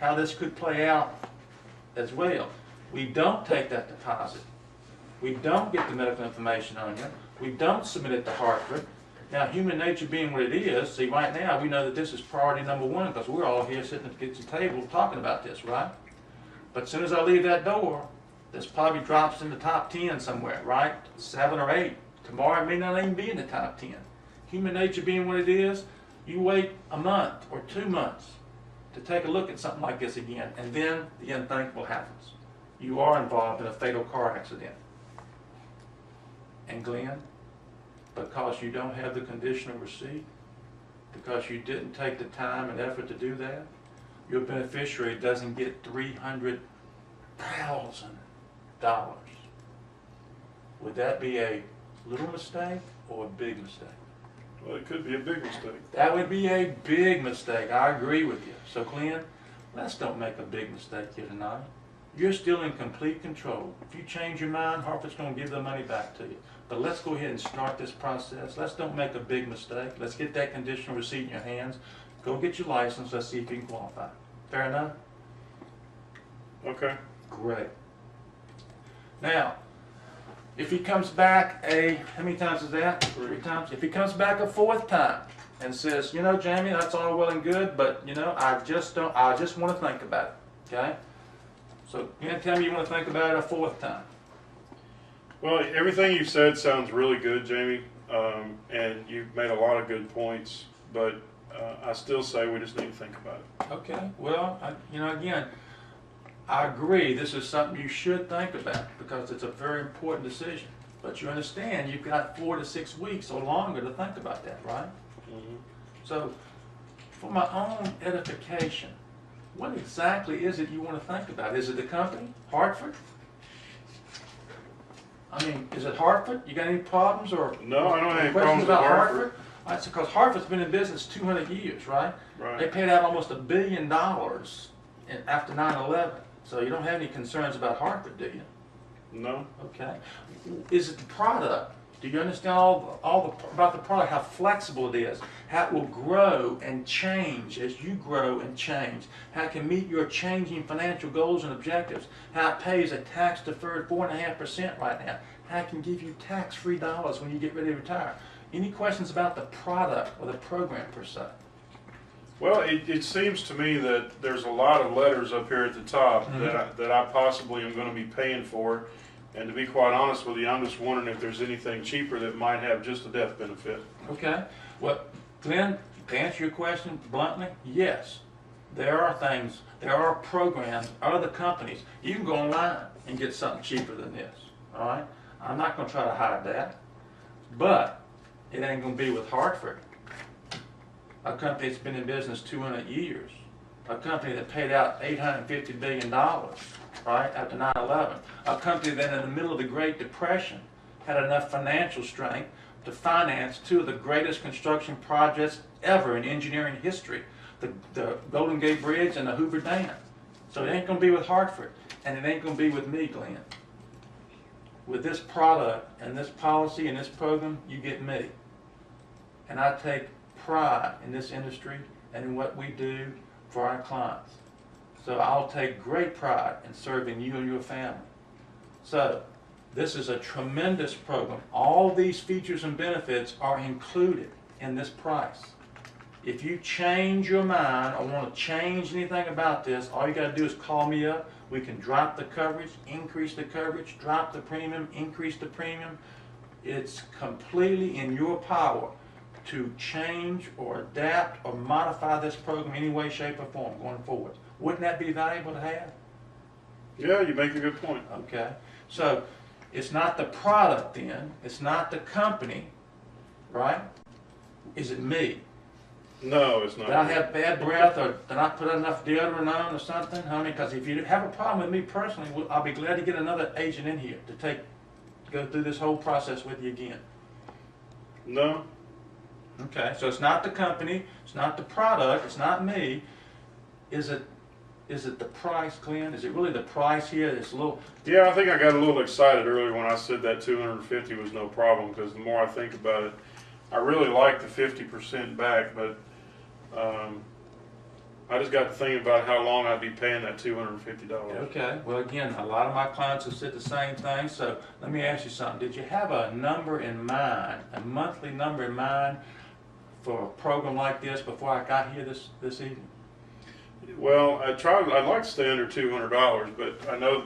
how this could play out as well. We don't take that deposit. We don't get the medical information on you. We don't submit it to Hartford. Now, human nature being what it is, see, right now we know that this is priority number one because we're all here sitting at the kitchen table talking about this, right? But as soon as I leave that door, this probably drops in the top 10 somewhere, right? 7 or 8. Tomorrow it may not even be in the top 10. Human nature being what it is, you wait a month or 2 months to take a look at something like this again, and then the unthinkable happens. You are involved in a fatal car accident. And Glenn, because you don't have the conditional receipt, because you didn't take the time and effort to do that, your beneficiary doesn't get $300,000. Would that be a little mistake or a big mistake? Well, it could be a big mistake. That would be a big mistake. I agree with you. So Glenn, let's don't make a big mistake here tonight. You're still in complete control. If you change your mind, Hartford's going to give the money back to you. But let's go ahead and start this process. Let's don't make a big mistake. Let's get that conditional receipt in your hands. Go get your license. Let's see if you can qualify. Fair enough? Okay. Great. Now, if he comes back how many times is that? 3 times? If he comes back a 4th time and says, you know, Jamie, that's all well and good, but, you know, I just want to think about it, okay? So, you gonna tell me you want to think about it a 4th time? Well, everything you said sounds really good, Jamie, and you've made a lot of good points, but I still say we just need to think about it. Okay, well, again, I agree this is something you should think about because it's a very important decision. But you understand you've got 4 to 6 weeks or longer to think about that, right? Mm-hmm. So, for my own edification, what exactly is it you want to think about? Is it the company, Hartford? I mean, is it Hartford? You got any problems or No, I don't have any questions problems about with Hartford. All right, so because Hartford's been in business 200 years, right? Right. They paid out almost $1 billion after 9/11. So you don't have any concerns about Hartford, do you? No. Okay. Is it the product? Do you understand about the product, how flexible it is, how it will grow and change as you grow and change, how it can meet your changing financial goals and objectives, how it pays a tax-deferred 4.5% right now, how it can give you tax-free dollars when you get ready to retire? Any questions about the product or the program per se? Well, it seems to me that there's a lot of letters up here at the top that I possibly am going to be paying for. And to be quite honest with you, I'm just wondering if there's anything cheaper that might have just a death benefit. Okay. Well, Glenn, to answer your question bluntly, yes. There are things, there are programs, other companies. You can go online and get something cheaper than this. All right? I'm not going to try to hide that. But it ain't going to be with Hartford, a company that's been in business 200 years, a company that paid out $850 billion, right, after 9/11, a company that in the middle of the Great Depression had enough financial strength to finance 2 of the greatest construction projects ever in engineering history, the Golden Gate Bridge and the Hoover Dam. So it ain't going to be with Hartford, and it ain't going to be with me, Glenn. With this product and this policy and this program, you get me. And I take pride in this industry and in what we do for our clients. So I'll take great pride in serving you and your family. So this is a tremendous program. All these features and benefits are included in this price. If you change your mind or want to change anything about this, all you got to do is call me up. We can drop the coverage, increase the coverage, drop the premium, increase the premium. It's completely in your power to change or adapt or modify this program any way, shape, or form going forward. Wouldn't that be valuable to have? Yeah, you make a good point. Okay. So it's not the product then, it's not the company, right? Is it me? No, it's not. Did I have bad breath or did I put enough deodorant on or something? Honey, because if you have a problem with me personally, I'll be glad to get another agent in here to go through this whole process with you again. No. Okay, so it's not the company, it's not the product, it's not me. Is it the price, Glenn? Is it really the price here? It's a little. Yeah, I think I got a little excited earlier when I said that 250 was no problem, because the more I think about it, I really like the 50% back, but I just got to thinking about how long I'd be paying that $250. Okay, well, again, a lot of my clients have said the same thing, so let me ask you something. Did you have a number in mind, a monthly number in mind for a program like this before I got here this evening? Well, I'd like to stay under $200, but I know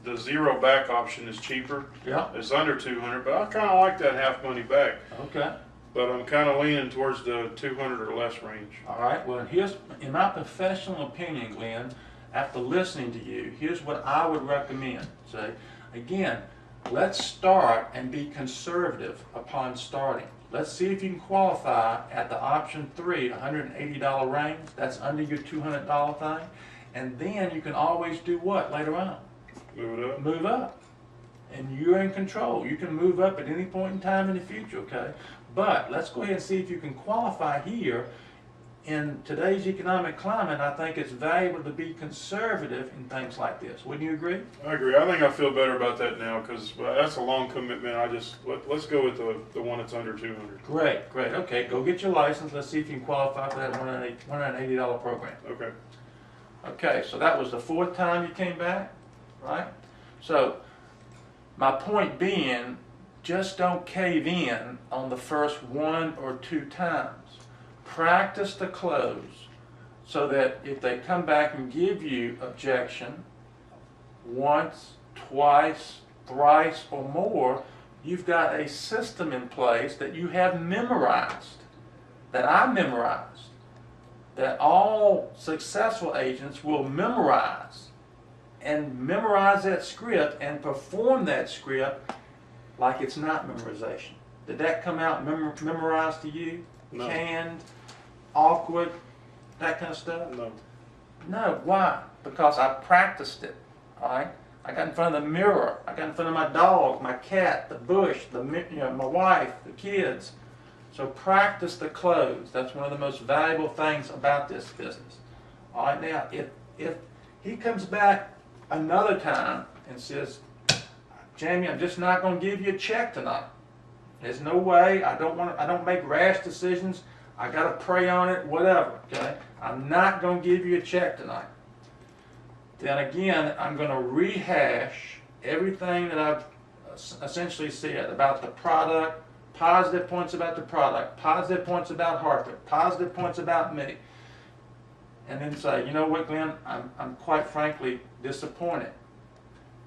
the zero back option is cheaper. Yeah. It's under $200, but I kind of like that half money back. Okay. But I'm kind of leaning towards the 200 or less range. All right, well, here's, in my professional opinion, Glenn, after listening to you, here's what I would recommend. So, again, let's start and be conservative upon starting. Let's see if you can qualify at the option 3, $180 range. That's under your $200 thing. And then you can always do what later on? Move it up. Move up. And you're in control. You can move up at any point in time in the future, okay? But let's go ahead and see if you can qualify here. In today's economic climate, I think it's valuable to be conservative in things like this. Wouldn't you agree? I agree. I think I feel better about that now because that's a long commitment. Let's go with the one that's under 200. Great, great. Okay, go get your license. Let's see if you can qualify for that $180 program. Okay. Okay, so that was the 4th time you came back, right? So my point being, just don't cave in on the first 1 or 2 times. Practice the close so that if they come back and give you objection once, twice, thrice, or more, you've got a system in place that you have memorized, that I memorized, that all successful agents will memorize, and memorize that script and perform that script like it's not memorization. Did that come out memorized to you? No. Canned, awkward, that kind of stuff? No. No, why? Because I practiced it, all right? I got in front of the mirror. I got in front of my dog, my cat, the bush, my wife, the kids. So practice the close. That's one of the most valuable things about this business. All right, now, if he comes back another time and says, Jamie, I'm just not going to give you a check tonight. There's no way. I don't make rash decisions. I got to pray on it, whatever, okay? I'm not going to give you a check tonight. Then again, I'm going to rehash everything that I've essentially said about the product, positive points about the product, positive points about Hartford, positive points about me. And then say, you know what, Glenn, I'm quite frankly disappointed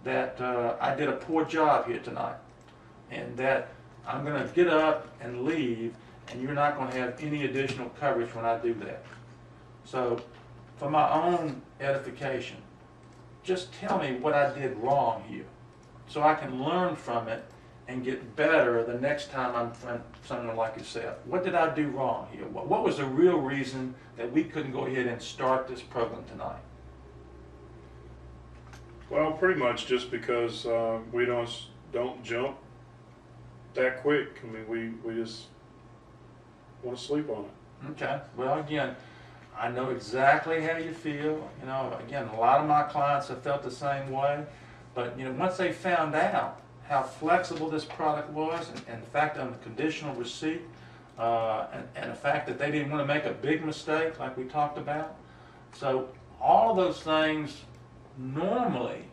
that I did a poor job here tonight, and that I'm going to get up and leave, and you're not going to have any additional coverage when I do that. So, for my own edification, just tell me what I did wrong here, so I can learn from it and get better the next time I'm in front of someone like yourself. What did I do wrong here? What was the real reason that we couldn't go ahead and start this program tonight? Well, pretty much just because we don't jump that quick. I mean, we just want to sleep on it. Okay. Well, again, I know exactly how you feel. You know, again, a lot of my clients have felt the same way. But, you know, once they found out how flexible this product was, and the fact on the conditional receipt, and the fact that they didn't want to make a big mistake like we talked about. So all of those things, normally,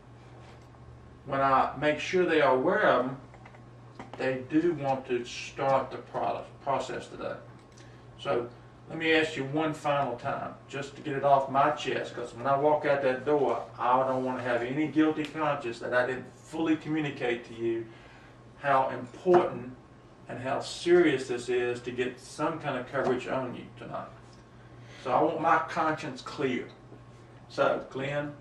when I make sure they are aware of them, they do want to start the process today. So let me ask you one final time, just to get it off my chest, because when I walk out that door, I don't want to have any guilty conscience that I didn't fully communicate to you how important and how serious this is to get some kind of coverage on you tonight. So I want my conscience clear. So, Glenn,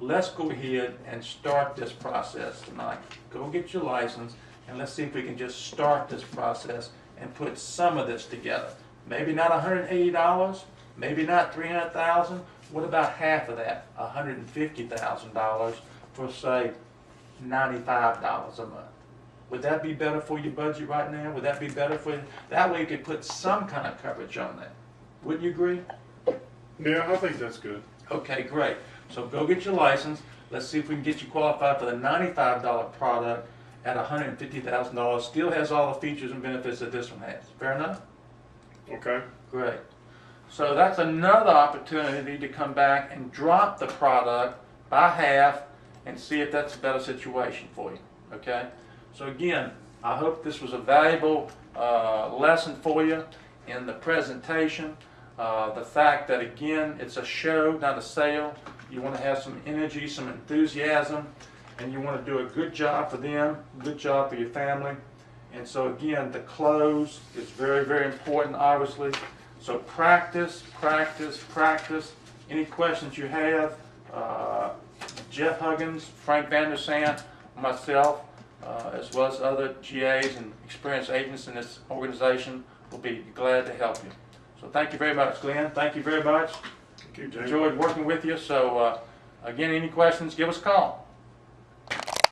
let's go ahead and start this process tonight. Go get your license, and let's see if we can just start this process and put some of this together. Maybe not $180, maybe not $300,000. What about half of that? $150,000 for, say, $95 a month. Would that be better for your budget right now? Would that be better for you? That way you could put some kind of coverage on that. Wouldn't you agree? Yeah, I think that's good. Okay, great. So go get your license. Let's see if we can get you qualified for the $95 product at $150,000. Still has all the features and benefits that this one has. Fair enough? Okay. Great. So that's another opportunity to come back and drop the product by half and see if that's a better situation for you, okay? So again, I hope this was a valuable lesson for you in the presentation. The fact that, again, it's a show, not a sale. You want to have some energy, some enthusiasm, and you want to do a good job for them, good job for your family. And so again, the close is very, very important, obviously. So practice, practice, practice. Any questions you have, Jeff Huggins, Frank Vandersant, myself, as well as other GAs and experienced agents in this organization will be glad to help you. So thank you very much, Glenn. Thank you very much. Thank you, Jay. Enjoyed working with you. So again, any questions, give us a call.